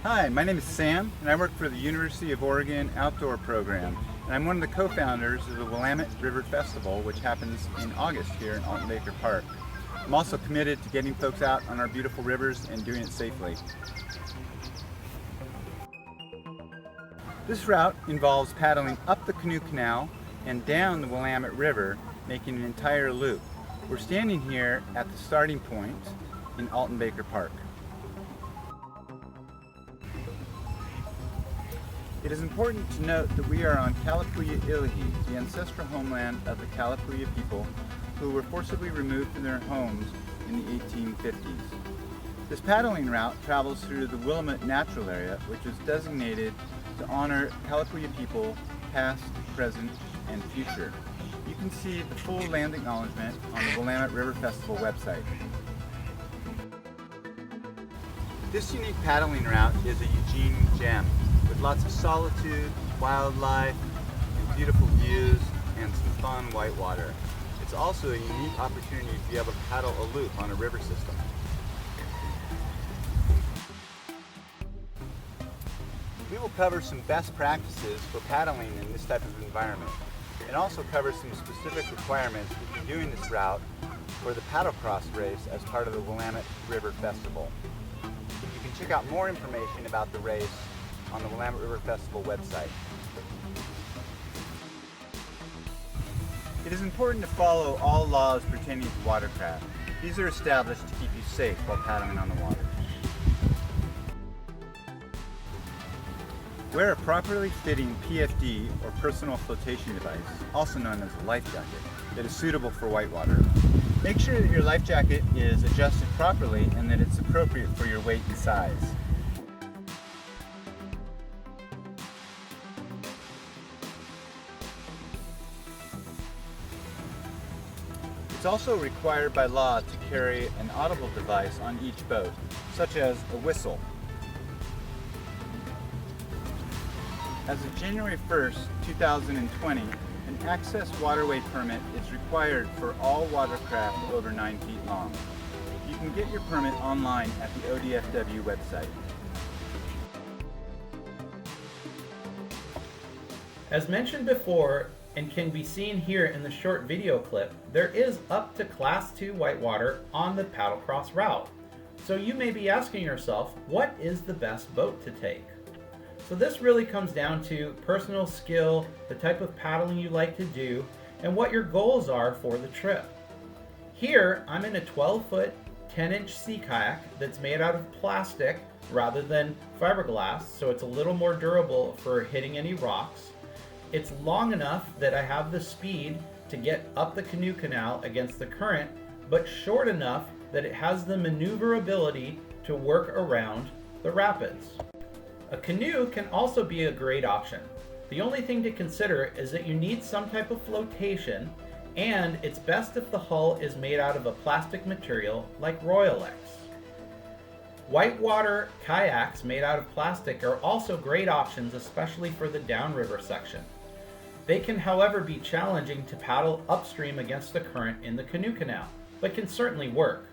Hi, my name is Sam, and I work for the University of Oregon Outdoor Program, and I'm one of the co-founders of the Willamette River Festival, which happens in August here in Alton Baker Park. I'm also committed to getting folks out on our beautiful rivers and doing it safely. This route involves paddling up the Canoe Canal and down the Willamette River, making an entire loop. We're standing here at the starting point in Alton Baker Park. It is important to note that we are on Kalapuya Ilihi, the ancestral homeland of the Kalapuya people who were forcibly removed from their homes in the 1850s. This paddling route travels through the Willamette Natural Area, which is designated to honor Kalapuya people past, present, and future. You can see the full land acknowledgement on the Willamette River Festival website. This unique paddling route is a Eugene gem, with lots of solitude, wildlife, and beautiful views, and some fun white water. It's also a unique opportunity to be able to paddle a loop on a river system. We will cover some best practices for paddling in this type of environment, and also cover some specific requirements if you're doing this route for the PaddleCross race as part of the Willamette River Festival. You can check out more information about the race on the Willamette River Festival website. It is important to follow all laws pertaining to watercraft. These are established to keep you safe while paddling on the water. Wear a properly fitting PFD or personal flotation device, also known as a life jacket, that is suitable for whitewater. Make sure that your life jacket is adjusted properly and that it's appropriate for your weight and size. It's also required by law to carry an audible device on each boat, such as a whistle. As of January 1st, 2020, an access waterway permit is required for all watercraft over 9 feet long. You can get your permit online at the ODFW website. As mentioned before, and can be seen here in the short video clip, there is up to Class 2 whitewater on the PaddleCross route. So you may be asking yourself, what is the best boat to take? So this really comes down to personal skill, the type of paddling you like to do, and what your goals are for the trip. Here, I'm in a 12-foot, 10-inch sea kayak that's made out of plastic rather than fiberglass, so it's a little more durable for hitting any rocks. It's long enough that I have the speed to get up the Canoe Canal against the current, but short enough that it has the maneuverability to work around the rapids. A canoe can also be a great option. The only thing to consider is that you need some type of flotation, and it's best if the hull is made out of a plastic material like Royalex. Whitewater kayaks made out of plastic are also great options, especially for the downriver section. They can, however, be challenging to paddle upstream against the current in the Canoe Canal, but can certainly work.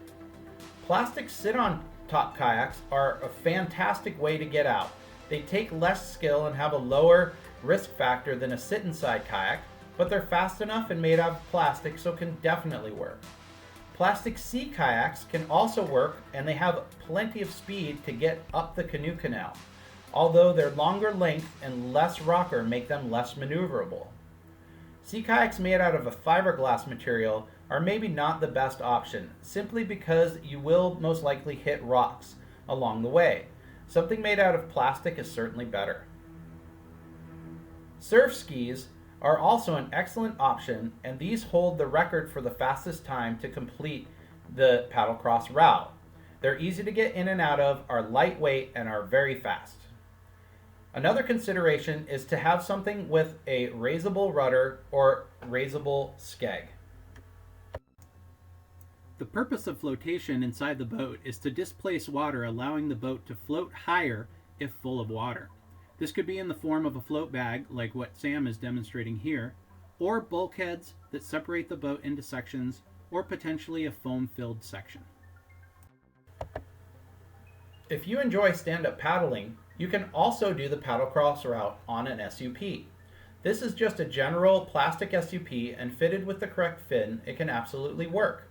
Plastic sit-on top kayaks are a fantastic way to get out. They take less skill and have a lower risk factor than a sit-inside kayak, but they're fast enough and made out of plastic, so can definitely work. Plastic sea kayaks can also work, and they have plenty of speed to get up the Canoe Canal, although their longer length and less rocker make them less maneuverable. Sea kayaks made out of a fiberglass material are maybe not the best option, simply because you will most likely hit rocks along the way. Something made out of plastic is certainly better. Surf skis are also an excellent option, and these hold the record for the fastest time to complete the PaddleCross route. They're easy to get in and out of, are lightweight, and are very fast. Another consideration is to have something with a raisable rudder or raisable skeg. The purpose of flotation inside the boat is to displace water, allowing the boat to float higher if full of water. This could be in the form of a float bag, like what Sam is demonstrating here, or bulkheads that separate the boat into sections, or potentially a foam-filled section. If you enjoy stand-up paddling, you can also do the PaddleCross route on an SUP. This is just a general plastic SUP, and fitted with the correct fin, it can absolutely work.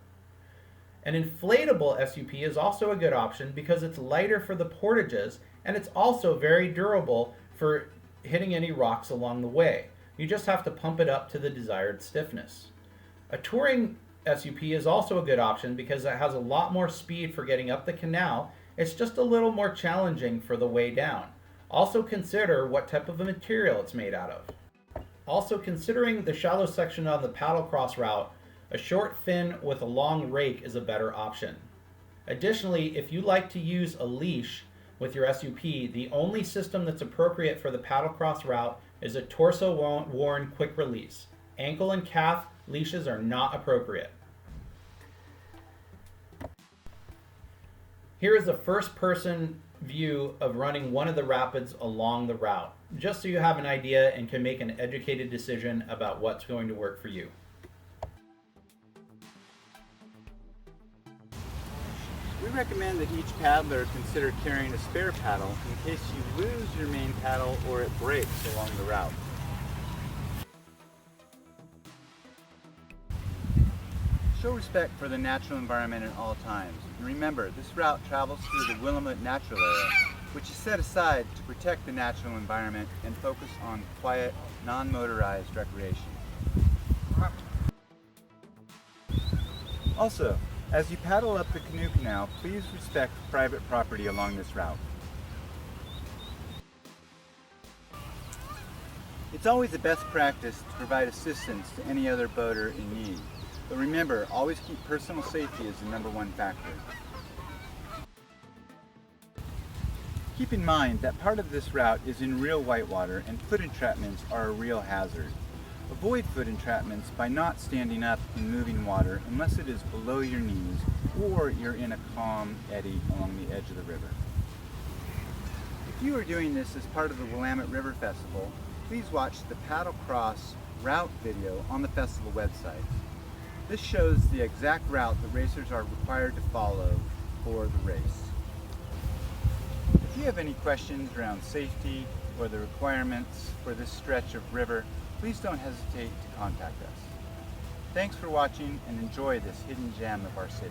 An inflatable SUP is also a good option because it's lighter for the portages, and it's also very durable for hitting any rocks along the way. You just have to pump it up to the desired stiffness. A touring SUP is also a good option because it has a lot more speed for getting up the canal. It's just a little more challenging for the way down. Also consider what type of a material it's made out of. Also, considering the shallow section of the PaddleCross route, a short fin with a long rake is a better option. Additionally, if you like to use a leash with your SUP, the only system that's appropriate for the PaddleCross route is a torso-worn quick release. Ankle and calf leashes are not appropriate. Here is a first-person view of running one of the rapids along the route, just so you have an idea and can make an educated decision about what's going to work for you. We recommend that each paddler consider carrying a spare paddle in case you lose your main paddle or it breaks along the route. Show respect for the natural environment at all times. And remember, this route travels through the Willamette Natural Area, which is set aside to protect the natural environment and focus on quiet, non-motorized recreation. Also, as you paddle up the canoe canal, please respect private property along this route. It's always the best practice to provide assistance to any other boater in need. But remember, always keep personal safety as the #1 factor. Keep in mind that part of this route is in real whitewater and foot entrapments are a real hazard. Avoid foot entrapments by not standing up in moving water unless it is below your knees or you're in a calm eddy along the edge of the river. If you are doing this as part of the Willamette River Festival, please watch the PaddleCross route video on the festival website. This shows the exact route the racers are required to follow for the race. If you have any questions around safety or the requirements for this stretch of river, please don't hesitate to contact us. Thanks for watching and enjoy this hidden gem of our city.